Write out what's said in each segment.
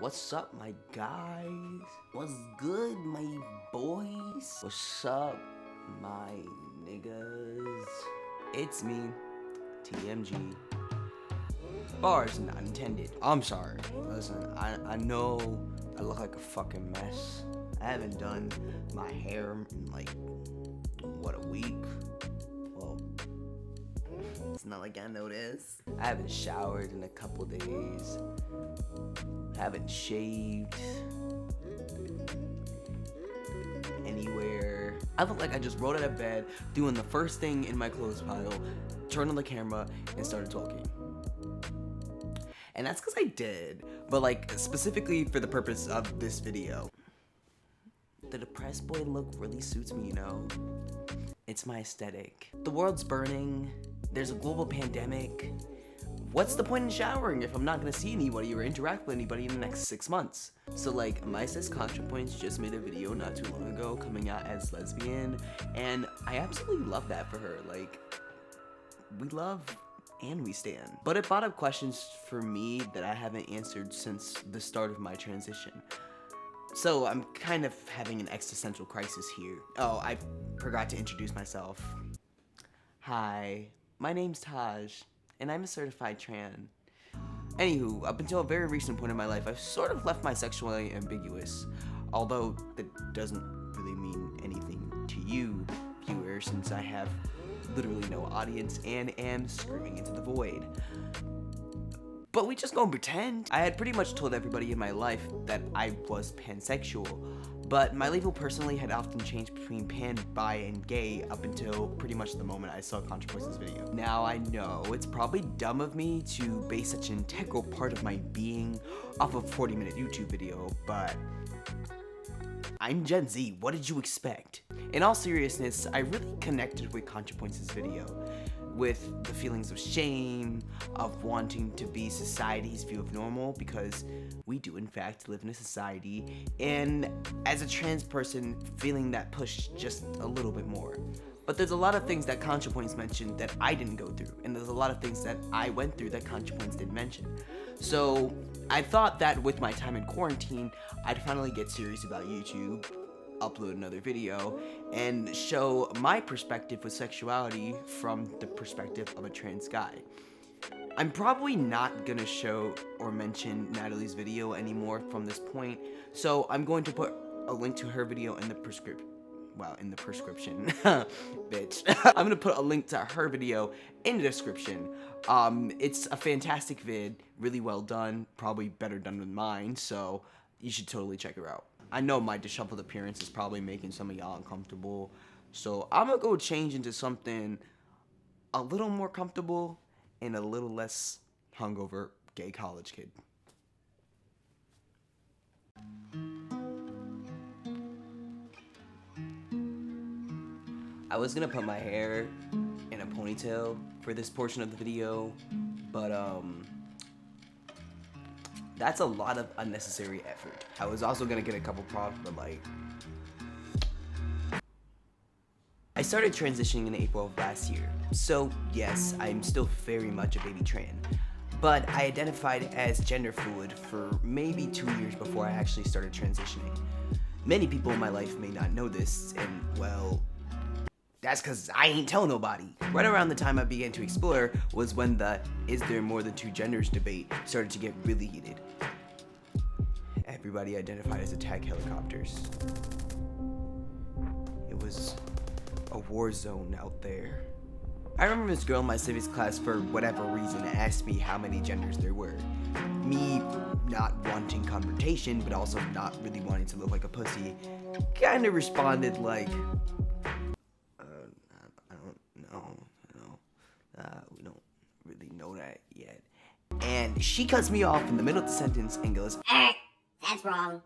What's up, my guys? What's good, my boys? What's up, my niggas? It's me, TMG. Bars not intended. I'm sorry. Listen, I know I look like a fucking mess. I haven't done my hair in like, what, a week? Well, it's not like I noticed. I haven't showered in a couple days. Haven't shaved anywhere. I look like I just rolled out of bed, doing the first thing in my clothes pile, turned on the camera, and started talking. And that's because I did, but like specifically for the purpose of this video. The depressed boy look really suits me, you know? It's my aesthetic. The world's burning, there's a global pandemic. What's the point in showering if I'm not gonna see anybody or interact with anybody in the next 6 months? So like, my sis Contrapoints just made a video not too long ago coming out as lesbian, and I absolutely love that for her. Like, we love and we stand. But it brought up questions for me that I haven't answered since the start of my transition. So I'm kind of having an existential crisis here. Oh, I forgot to introduce myself. Hi, my name's Taj, and I'm a certified tran. Anywho, up until a very recent point in my life, I've sort of left my sexuality ambiguous. Although that doesn't really mean anything to you, viewer, since I have literally no audience and am screaming into the void. But we just gonna pretend. I had pretty much told everybody in my life that I was pansexual, but my label personally had often changed between pan, bi, and gay up until pretty much the moment I saw Contrapoints' video. Now I know it's probably dumb of me to base such an integral part of my being off a 40-minute YouTube video, but I'm Gen Z, what did you expect? In all seriousness, I really connected with Contrapoints' video, with the feelings of shame, of wanting to be society's view of normal, because we do in fact live in a society, and as a trans person, feeling that push just a little bit more. But there's a lot of things that Contrapoints mentioned that I didn't go through, and there's a lot of things that I went through that Contrapoints didn't mention. So I thought that with my time in quarantine, I'd finally get serious about YouTube, upload another video, and show my perspective with sexuality from the perspective of a trans guy. I'm probably not gonna show or mention Natalie's video anymore from this point, so I'm going to put a link to her video in the prescription. Bitch. I'm gonna put a link to her video in the description. It's a fantastic vid, really well done, probably better done than mine, so you should totally check her out. I know my disheveled appearance is probably making some of y'all uncomfortable, so I'm gonna go change into something a little more comfortable and a little less hungover gay college kid. I was gonna put my hair in a ponytail for this portion of the video, but that's a lot of unnecessary effort. I was also gonna get a couple props, but like, I started transitioning in April of last year. So yes, I'm still very much a baby tran, but I identified as gender fluid for maybe 2 years before I actually started transitioning. Many people in my life may not know this, and well, that's cause I ain't tell nobody. Right around the time I began to explore was when the "is there more than two genders" debate started to get really heated. Everybody identified as attack helicopters. It was a war zone out there. I remember this girl in my civics class, for whatever reason, asked me how many genders there were. Me not wanting confrontation, but also not really wanting to look like a pussy, kinda responded like, we don't really know that yet. And she cuts me off in the middle of the sentence and goes, That's wrong.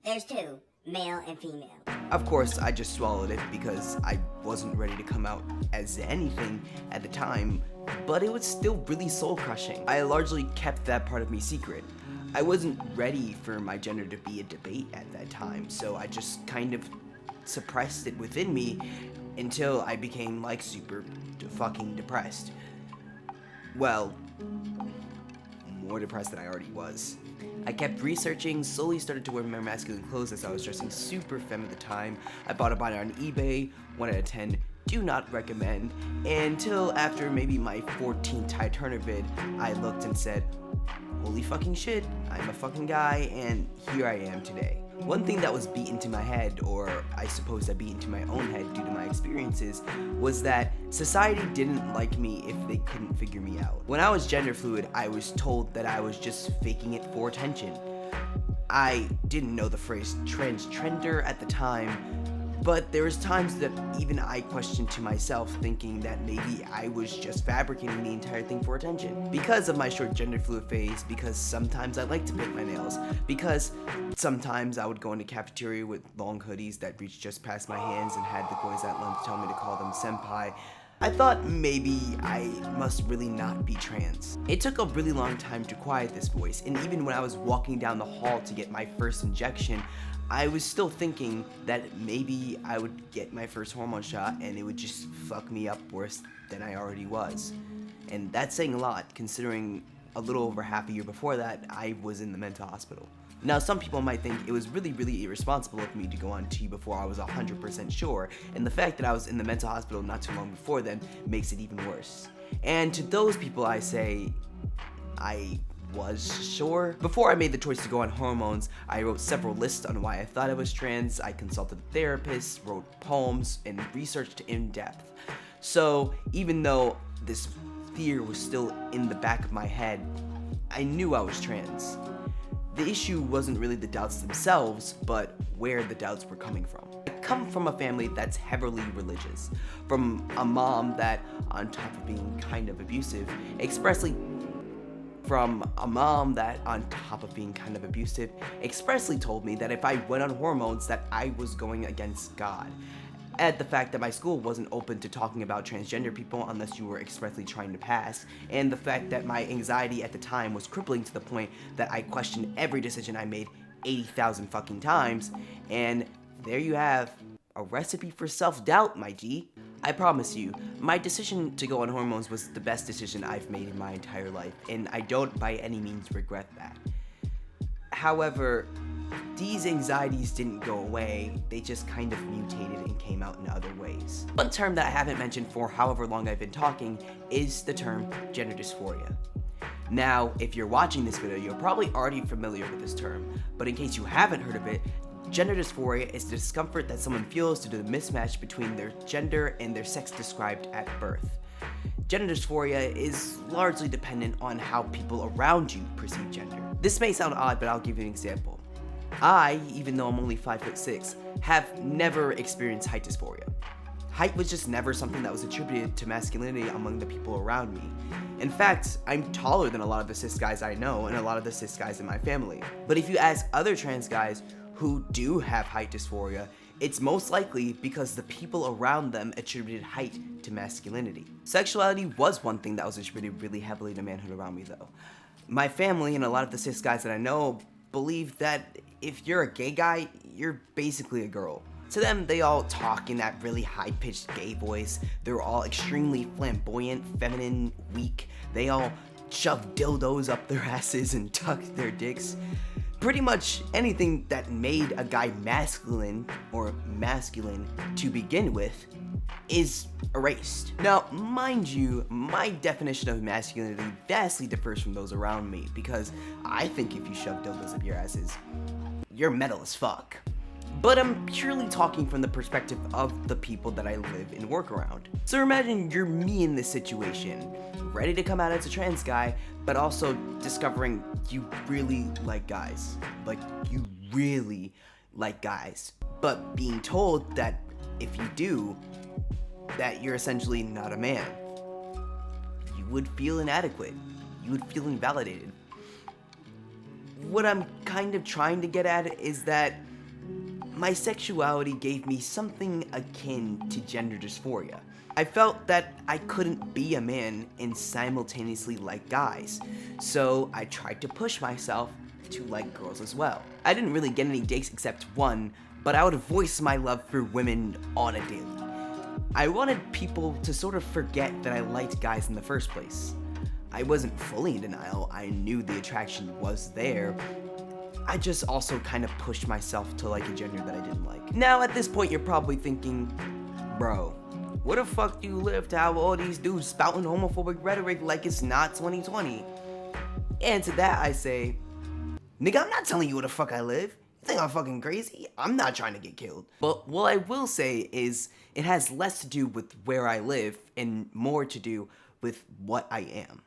There's two, male and female. Of course, I just swallowed it because I wasn't ready to come out as anything at the time, but it was still really soul-crushing. I largely kept that part of me secret. I wasn't ready for my gender to be a debate at that time, so I just kind of suppressed it within me until I became like super fucking depressed. Well, more depressed than I already was. I kept researching, slowly started to wear more masculine clothes as I was dressing super femme at the time. I bought a binder on eBay, 1 out of 10, do not recommend. Until after maybe my 14th Thai Turner vid, I looked and said, holy fucking shit, I'm a fucking guy, and here I am today. One thing that was beaten to my head, or I suppose that beaten to my own head due to my experiences, was that society didn't like me if they couldn't figure me out. When I was gender fluid, I was told that I was just faking it for attention. I didn't know the phrase transgender at the time, but there was times that even I questioned to myself, thinking that maybe I was just fabricating the entire thing for attention. Because of my short gender fluid phase, because sometimes I like to paint my nails, because sometimes I would go into cafeteria with long hoodies that reached just past my hands and had the boys at lunch tell me to call them senpai, I thought maybe I must really not be trans. It took a really long time to quiet this voice, and even when I was walking down the hall to get my first injection, I was still thinking that maybe I would get my first hormone shot and it would just fuck me up worse than I already was. And that's saying a lot, considering a little over half a year before that, I was in the mental hospital. Now, some people might think it was really irresponsible of me to go on T before I was 100% sure, and the fact that I was in the mental hospital not too long before then makes it even worse. And to those people I say, I was sure. Before I made the choice to go on hormones, I wrote several lists on why I thought I was trans, I consulted therapists, wrote poems, and researched in depth. So even though this fear was still in the back of my head, I knew I was trans. The issue wasn't really the doubts themselves, but where the doubts were coming from. I come from a family that's heavily religious, from a mom that, on top of being kind of abusive, expressly told me that if I went on hormones that I was going against God. Add the fact that my school wasn't open to talking about transgender people unless you were expressly trying to pass, and the fact that my anxiety at the time was crippling to the point that I questioned every decision I made 80,000 fucking times, and there you have a recipe for self-doubt, my G. I promise you, my decision to go on hormones was the best decision I've made in my entire life, and I don't by any means regret that. However, these anxieties didn't go away, they just kind of mutated and came out in other ways. One term that I haven't mentioned for however long I've been talking is the term gender dysphoria. Now, if you're watching this video, you're probably already familiar with this term, but in case you haven't heard of it, gender dysphoria is the discomfort that someone feels due to the mismatch between their gender and their sex described at birth. Gender dysphoria is largely dependent on how people around you perceive gender. This may sound odd, but I'll give you an example. I, even though I'm only 5'6", have never experienced height dysphoria. Height was just never something that was attributed to masculinity among the people around me. In fact, I'm taller than a lot of the cis guys I know and a lot of the cis guys in my family. But if you ask other trans guys who do have height dysphoria, it's most likely because the people around them attributed height to masculinity. Sexuality was one thing that was attributed really heavily to manhood around me though. My family and a lot of the cis guys that I know believe that if you're a gay guy, you're basically a girl. To them, they all talk in that really high-pitched gay voice. They're all extremely flamboyant, feminine, weak. They all shove dildos up their asses and tuck their dicks. Pretty much anything that made a guy masculine to begin with is erased. Now, mind you, my definition of masculinity vastly differs from those around me, because I think if you shove dildos up your asses, you're metal as fuck. But I'm purely talking from the perspective of the people that I live and work around. So imagine you're me in this situation, ready to come out as a trans guy, but also discovering you really like guys. Like, you really like guys. But being told that if you do, that you're essentially not a man. You would feel inadequate. You would feel invalidated. What I'm kind of trying to get at is that my sexuality gave me something akin to gender dysphoria. I felt that I couldn't be a man and simultaneously like guys, so I tried to push myself to like girls as well. I didn't really get any dates except one, but I would voice my love for women on a daily. I wanted people to sort of forget that I liked guys in the first place. I wasn't fully in denial, I knew the attraction was there, I just also kind of pushed myself to like a gender that I didn't like. Now at this point you're probably thinking, bro, where the fuck do you live to have all these dudes spouting homophobic rhetoric like it's not 2020? And to that I say, nigga, I'm not telling you where the fuck I live. You think I'm fucking crazy? I'm not trying to get killed. But what I will say is it has less to do with where I live and more to do with what I am.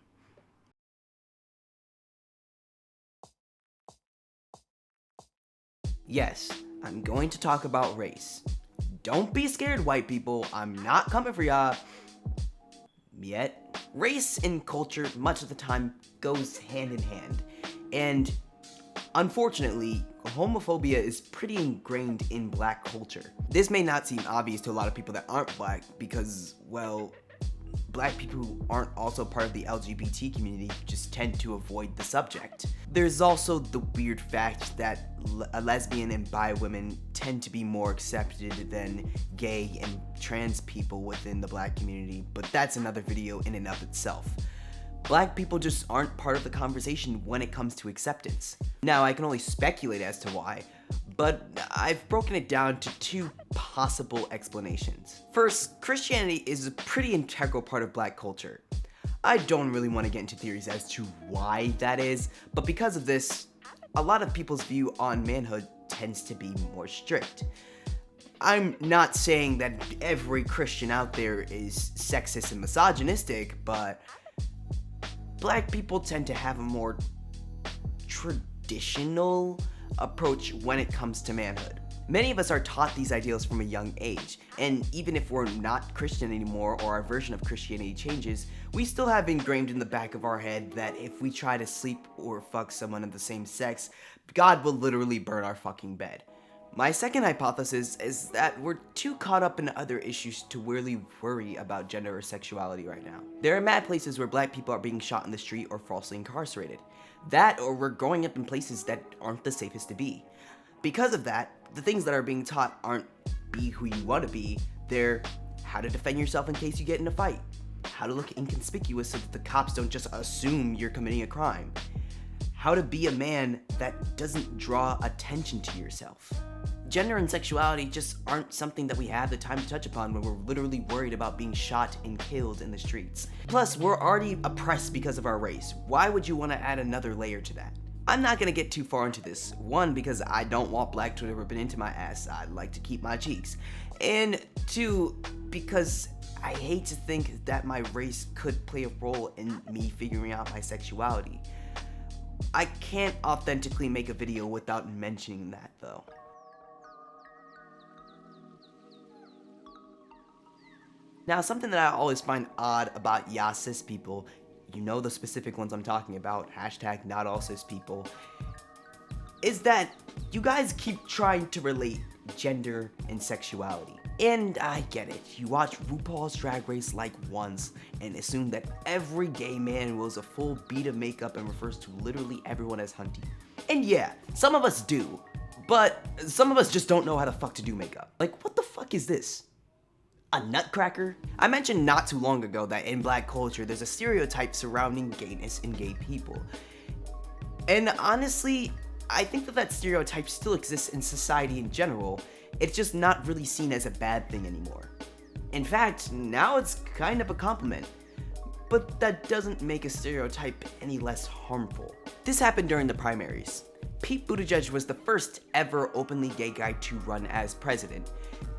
Yes, I'm going to talk about race. Don't be scared, white people. I'm not coming for y'all. Yet. Race and culture, much of the time, goes hand in hand. And unfortunately, homophobia is pretty ingrained in black culture. This may not seem obvious to a lot of people that aren't black because, well, black people who aren't also part of the LGBT community just tend to avoid the subject. There's also the weird fact that lesbian and bi women tend to be more accepted than gay and trans people within the black community, but that's another video in and of itself. Black people just aren't part of the conversation when it comes to acceptance. Now, I can only speculate as to why, but I've broken it down to two possible explanations. First, Christianity is a pretty integral part of black culture. I don't really want to get into theories as to why that is, but because of this, a lot of people's view on manhood tends to be more strict. I'm not saying that every Christian out there is sexist and misogynistic, but black people tend to have a more traditional approach when it comes to manhood. Many of us are taught these ideals from a young age, and even if we're not Christian anymore or our version of Christianity changes, we still have ingrained in the back of our head that if we try to sleep or fuck someone of the same sex, God will literally burn our fucking bed. My second hypothesis is that we're too caught up in other issues to really worry about gender or sexuality right now. There are mad places where black people are being shot in the street or falsely incarcerated. That, or we're growing up in places that aren't the safest to be. Because of that, the things that are being taught aren't be who you want to be, they're how to defend yourself in case you get in a fight, how to look inconspicuous so that the cops don't just assume you're committing a crime, how to be a man that doesn't draw attention to yourself. Gender and sexuality just aren't something that we have the time to touch upon when we're literally worried about being shot and killed in the streets. Plus, we're already oppressed because of our race. Why would you want to add another layer to that? I'm not gonna get too far into this. One, because I don't want black Twitter ripping into my ass. I like to keep my cheeks. And two, because I hate to think that my race could play a role in me figuring out my sexuality. I can't authentically make a video without mentioning that though. Now, something that I always find odd about ya cis people, you know the specific ones I'm talking about, hashtag not all cis people, is that you guys keep trying to relate gender and sexuality. And I get it, you watch RuPaul's Drag Race like once and assume that every gay man wears a full beat of makeup and refers to literally everyone as hunty. And yeah, some of us do, but some of us just don't know how the fuck to do makeup. Like, what the fuck is this? A nutcracker? I mentioned not too long ago that in black culture there's a stereotype surrounding gayness and gay people. And honestly, I think that stereotype still exists in society in general. It's just not really seen as a bad thing anymore. In fact, now it's kind of a compliment. But that doesn't make a stereotype any less harmful. This happened during the primaries. Pete Buttigieg was the first ever openly gay guy to run as president,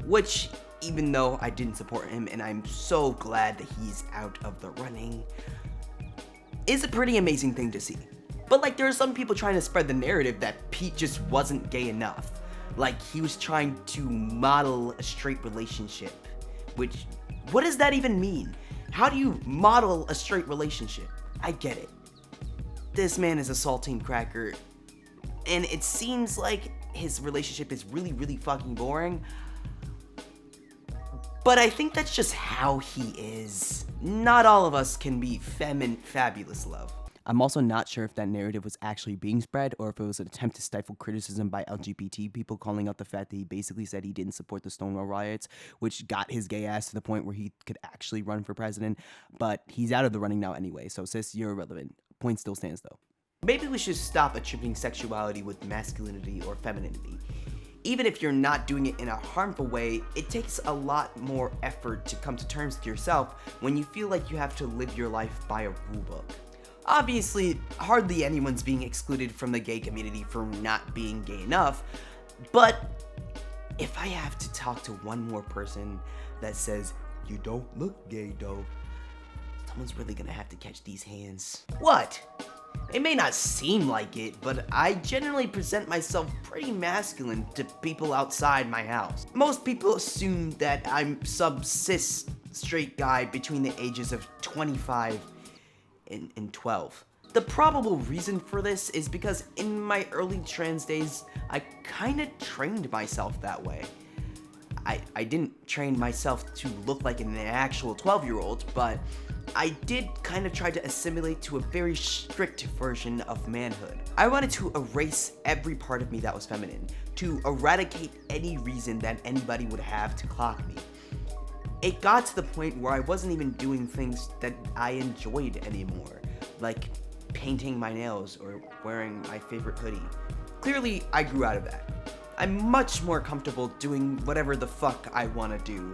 which, even though I didn't support him and I'm so glad that he's out of the running, is a pretty amazing thing to see. But like, there are some people trying to spread the narrative that Pete just wasn't gay enough. Like, he was trying to model a straight relationship, which, what does that even mean? How do you model a straight relationship? I get it. This man is a saltine cracker, and it seems like his relationship is really, really fucking boring. But I think that's just how he is. Not all of us can be femme and fabulous love. I'm also not sure if that narrative was actually being spread or if it was an attempt to stifle criticism by LGBT people calling out the fact that he basically said he didn't support the Stonewall riots, which got his gay ass to the point where he could actually run for president. But he's out of the running now anyway, so sis, you're irrelevant. Point still stands though. Maybe we should stop attributing sexuality with masculinity or femininity. Even if you're not doing it in a harmful way, it takes a lot more effort to come to terms with yourself when you feel like you have to live your life by a rulebook. Obviously, hardly anyone's being excluded from the gay community for not being gay enough, but if I have to talk to one more person that says, "You don't look gay though," someone's really gonna have to catch these hands. What? It may not seem like it, but I generally present myself pretty masculine to people outside my house. Most people assume that I'm sub-cis straight guy between the ages of 25 and 12. The probable reason for this is because in my early trans days, I kinda trained myself that way. I didn't train myself to look like an actual 12-year-old, but I did kind of try to assimilate to a very strict version of manhood. I wanted to erase every part of me that was feminine, to eradicate any reason that anybody would have to clock me. It got to the point where I wasn't even doing things that I enjoyed anymore, like painting my nails or wearing my favorite hoodie. Clearly, I grew out of that. I'm much more comfortable doing whatever the fuck I want to do,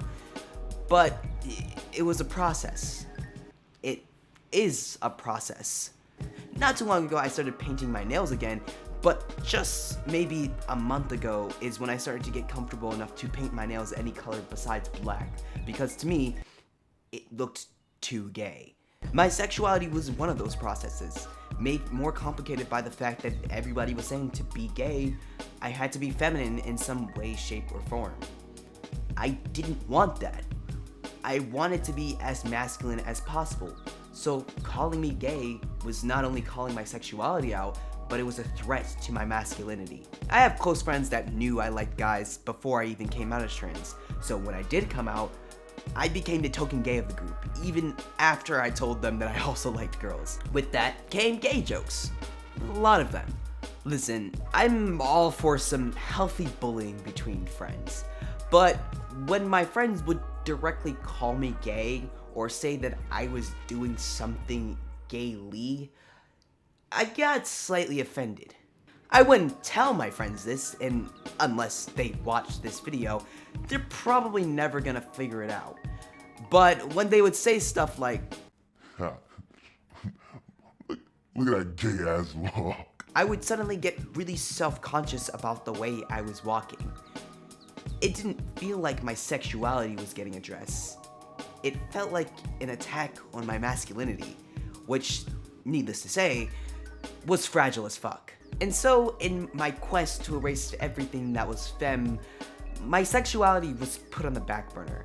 but it was a process. It is a process. Not too long ago, I started painting my nails again, but just maybe a month ago is when I started to get comfortable enough to paint my nails any color besides black, because to me, it looked too gay. My sexuality was one of those processes, made more complicated by the fact that everybody was saying to be gay, I had to be feminine in some way, shape, or form. I didn't want that. I wanted to be as masculine as possible, so calling me gay was not only calling my sexuality out, but it was a threat to my masculinity. I have close friends that knew I liked guys before I even came out as trans, so when I did come out, I became the token gay of the group, even after I told them that I also liked girls. With that came gay jokes. A lot of them. Listen, I'm all for some healthy bullying between friends, but when my friends would directly call me gay or say that I was doing something gayly, I got slightly offended. I wouldn't tell my friends this, and unless they watch this video, they're probably never gonna figure it out. But when they would say stuff like, Look at that gay ass walk. I would suddenly get really self-conscious about the way I was walking. It didn't feel like my sexuality was getting addressed. It felt like an attack on my masculinity, which, needless to say, was fragile as fuck. And so, in my quest to erase everything that was femme, my sexuality was put on the back burner.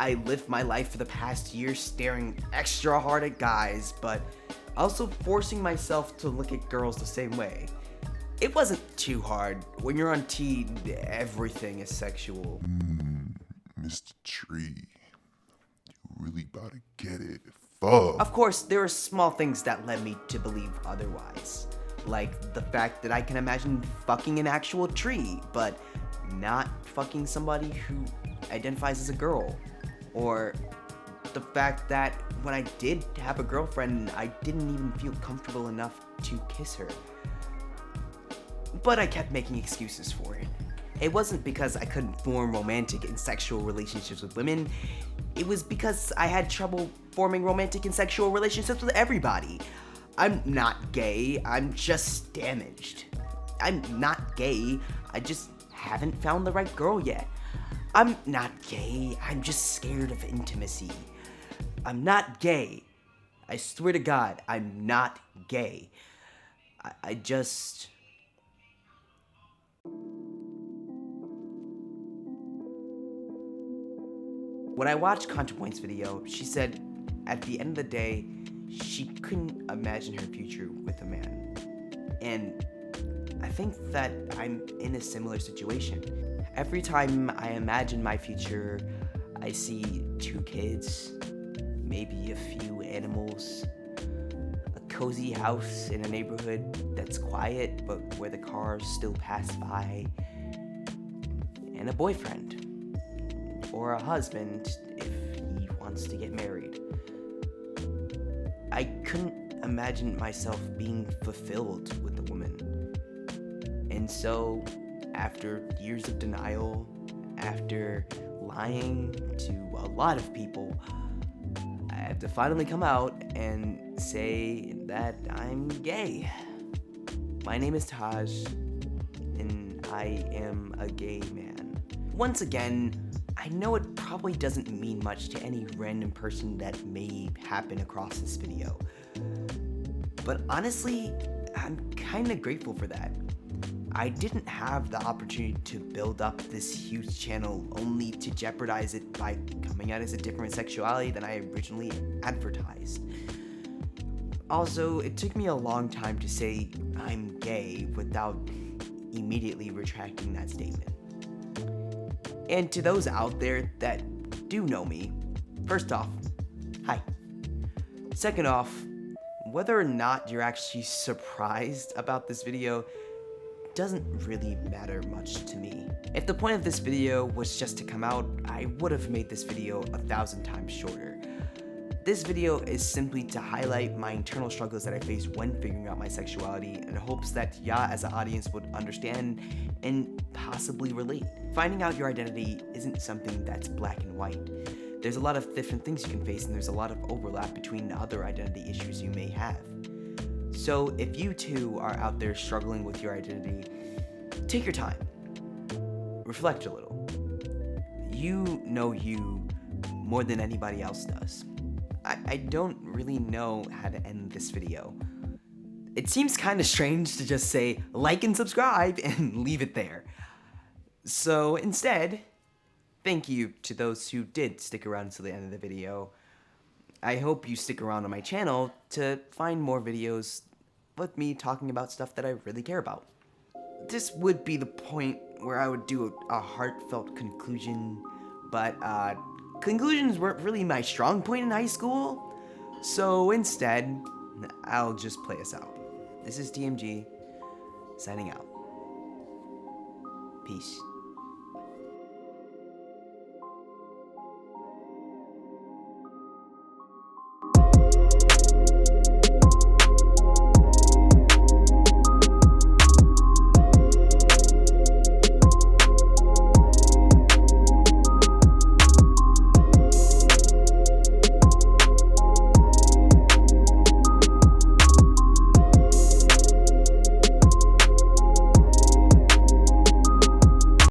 I lived my life for the past year staring extra hard at guys, but also forcing myself to look at girls the same way. It wasn't too hard. When you're on T, everything is sexual. Mr. Tree, you really about to get it. Fuck. Of course, there are small things that led me to believe otherwise. Like the fact that I can imagine fucking an actual tree, but not fucking somebody who identifies as a girl. Or the fact that when I did have a girlfriend, I didn't even feel comfortable enough to kiss her. But I kept making excuses for it. It wasn't because I couldn't form romantic and sexual relationships with women. It was because I had trouble forming romantic and sexual relationships with everybody. I'm not gay, I'm just damaged. I'm not gay, I just haven't found the right girl yet. I'm not gay, I'm just scared of intimacy. I'm not gay. I swear to God, I'm not gay. I just... When I watched Contrapoints' video, she said at the end of the day, she couldn't imagine her future with a man. And I think that I'm in a similar situation. Every time I imagine my future, I see 2 kids, maybe a few animals, a cozy house in a neighborhood that's quiet but where the cars still pass by, and a boyfriend. Or a husband if he wants to get married. I couldn't imagine myself being fulfilled with a woman. And so, after years of denial, after lying to a lot of people, I have to finally come out and say that I'm gay. My name is Taj, and I am a gay man. Once again, I know it probably doesn't mean much to any random person that may happen across this video, but honestly, I'm kinda grateful for that. I didn't have the opportunity to build up this huge channel only to jeopardize it by coming out as a different sexuality than I originally advertised. Also, it took me a long time to say I'm gay without immediately retracting that statement. And to those out there that do know me, first off, hi. Second off, whether or not you're actually surprised about this video doesn't really matter much to me. If the point of this video was just to come out, I would have made this video 1,000 times shorter. This video is simply to highlight my internal struggles that I face when figuring out my sexuality in hopes that y'all as an audience would understand and possibly relate. Finding out your identity isn't something that's black and white. There's a lot of different things you can face, and there's a lot of overlap between other identity issues you may have. So if you too are out there struggling with your identity, take your time. Reflect a little. You know you more than anybody else does. I don't really know how to end this video. It seems kind of strange to just say like and subscribe and leave it there. So instead, thank you to those who did stick around to the end of the video. I hope you stick around on my channel to find more videos with me talking about stuff that I really care about. This would be the point where I would do a heartfelt conclusion, but conclusions weren't really my strong point in high school, so instead, I'll just play us out. This is TMG, signing out. Peace.